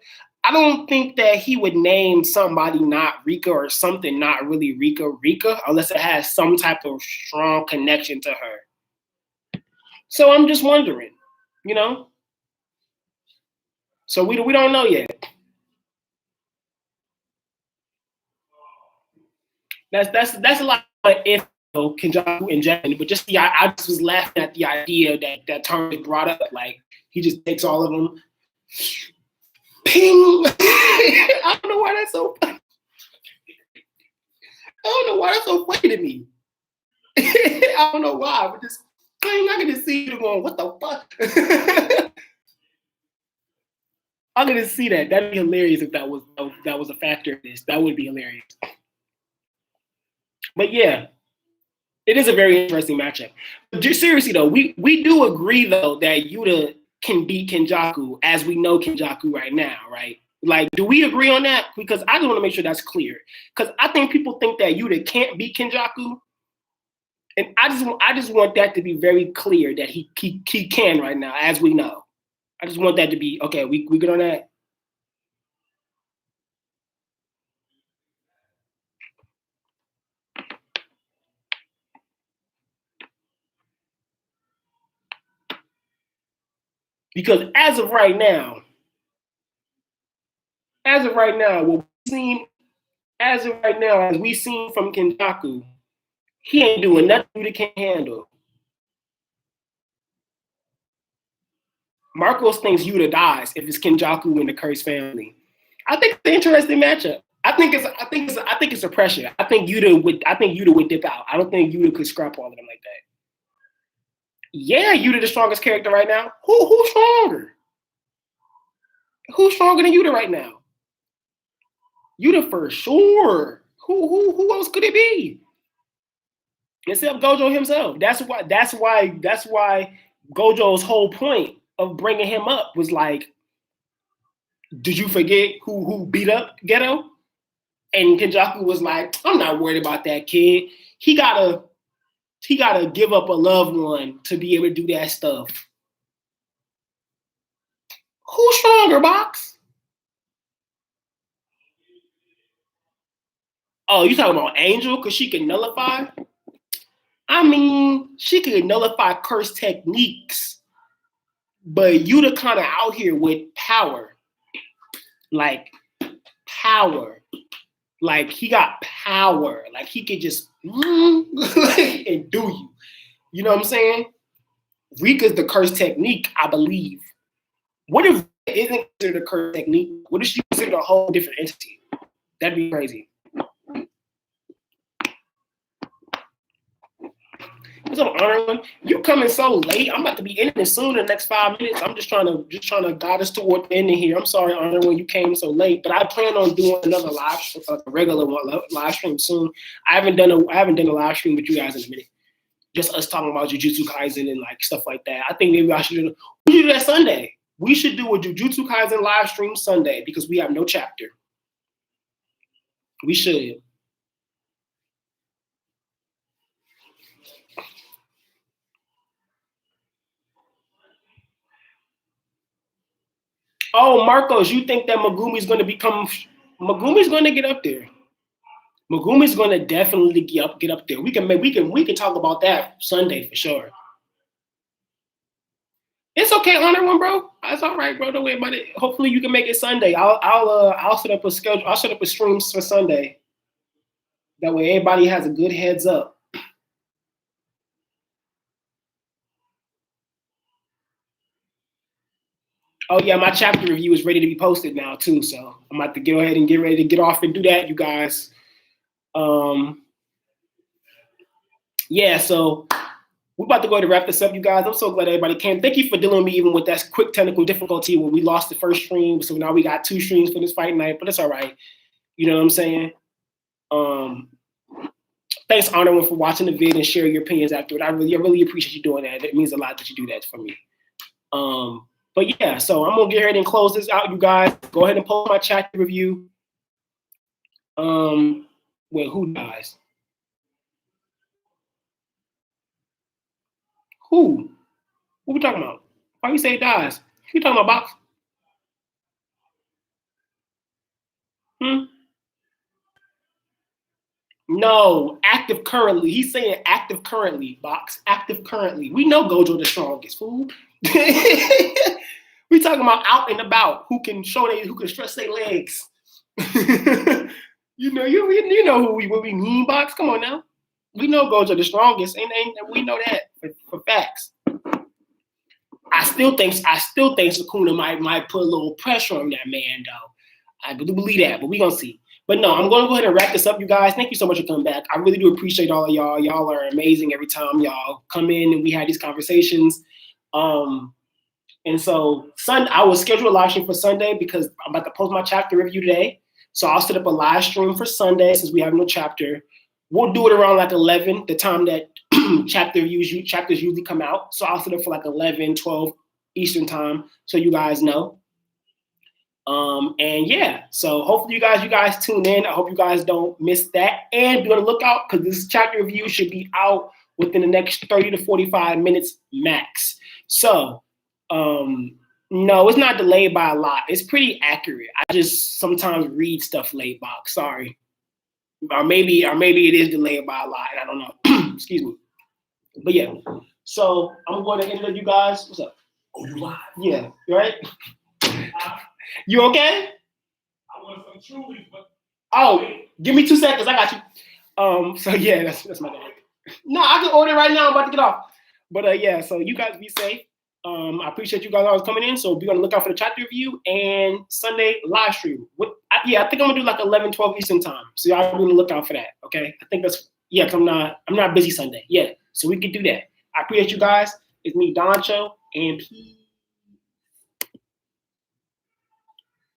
I don't think that he would name somebody not Rika or something not really Rika unless it has some type of strong connection to her. So I'm just wondering, you know. So we don't know yet. That's a lot of if Kenjaku and Jen, but just I just was laughing at the idea that term brought up. Like he just takes all of them. Ping! I don't know why that's so funny. I don't know why that's so funny to me. I don't know why, but just ping, I can just see you going, what the fuck? I'm gonna see that. That'd be hilarious if that was a factor in this. That would be hilarious. But yeah, it is a very interesting matchup. But just seriously though, we do agree though that Yuta can beat Kenjaku as we know Kenjaku right now, right? Like, do we agree on that? Because I just want to make sure that's clear. Because I think people think that Yuta can't beat Kenjaku, and I just want that to be very clear that he can right now, as we know. I just want that to be okay. We good on that. Because as of right now, what we've seen, as of right now, as we've seen from Kenjaku, he ain't doing nothing Yuta can't handle. Marcos thinks Yuta dies if it's Kenjaku and the Curse family. I think it's an interesting matchup. I think it's a pressure. I think Yuta would dip out. I don't think Yuta could scrap all of them like that. Yeah, Yuta the strongest character right now. Who's stronger? Who's stronger than Yuta right now? Yuta for sure. Who else could it be? Except Gojo himself. That's why Gojo's whole point of bringing him up was like, did you forget who beat up Geto? And Kenjaku was like, I'm not worried about that kid. He gotta give up a loved one to be able to do that stuff. Who's stronger, Box? Oh, you talking about Angel because she can nullify? I mean, she could nullify curse techniques, but Yuta kind of out here with power. Like power. Like he got power. Like he could just and do you. You know what I'm saying? Rika's the curse technique, I believe. What if it isn't considered a curse technique? What if she considered a whole different entity? That'd be crazy. What's up, Honor? You coming so late? I'm about to be in it soon in the next 5 minutes. I'm just trying to guide us toward the end of here. I'm sorry, Honor, when you came so late, but I plan on doing another a regular live stream soon. I haven't done a live stream with you guys in a minute. Just us talking about Jujutsu Kaisen and like stuff like that. I think maybe we should do that Sunday. We should do a Jujutsu Kaisen live stream Sunday because we have no chapter. We should. Oh, Marcos, you think that Megumi's going to get up there. Megumi's going to definitely get up there. We can talk about that Sunday for sure. It's okay, Honor One, bro. That's all right, bro. Don't worry about it. Hopefully, you can make it Sunday. I'll set up a schedule. I'll set up a stream for Sunday. That way, everybody has a good heads up. Oh yeah, my chapter review is ready to be posted now too. So I'm about to go ahead and get ready to get off and do that, you guys. Yeah, so we're about to go ahead and wrap this up, you guys. I'm so glad everybody came. Thank you for dealing with me even with that quick technical difficulty when we lost the first stream. So now we got 2 streams for this fight night, but it's all right. You know what I'm saying? Thanks, Honor, for watching the vid and sharing your opinions after it. I really appreciate you doing that. It means a lot that you do that for me. But yeah, so I'm gonna get ahead and close this out, you guys. Go ahead and post my chat review. Wait, who dies? Who? What we talking about? Why you say it dies? You talking about box? Hmm? No, active currently. He's saying active currently, box. Active currently. We know Gojo the strongest, fool. We talking about out and about, who can who can stretch their legs. you know what we mean, box. Come on now. We know Gojo the strongest, and we know that for facts. I still think Sukuna might put a little pressure on that man though. I do believe that, but we gonna see. But no, I'm gonna go ahead and wrap this up, you guys. Thank you so much for coming back. I really do appreciate all of y'all. Y'all are amazing every time y'all come in and we have these conversations. And so I will schedule a live stream for Sunday because I'm about to post my chapter review today. So I'll set up a live stream for Sunday since we have no chapter. We'll do it around like 11, the time that chapters usually come out. So I'll set up for like 11, 12 Eastern time so you guys know. And yeah, so hopefully you guys tune in. I hope you guys don't miss that. And be on the lookout because this chapter review should be out within the next 30 to 45 minutes max. So no, it's not delayed by a lot. It's pretty accurate. I just sometimes read stuff late, box. Sorry. Or maybe it is delayed by a lot. I don't know. Excuse me. But yeah. So I'm going to interview you guys. What's up? Oh, you live? Yeah. You all right? You okay? I want some Trulies, but give me 2 seconds. I got you. So yeah, that's my dad. No, I can order right now. I'm about to get off. But yeah, so you guys be safe. I appreciate you guys always coming in. So be on the lookout for the chapter review and Sunday live stream. I think I'm gonna do like 11, 12 Eastern time. So y'all be on the lookout for that. Okay. I think that's cause I'm not busy Sunday. Yeah. So we can do that. I appreciate you guys. It's me, Danchou, and peace.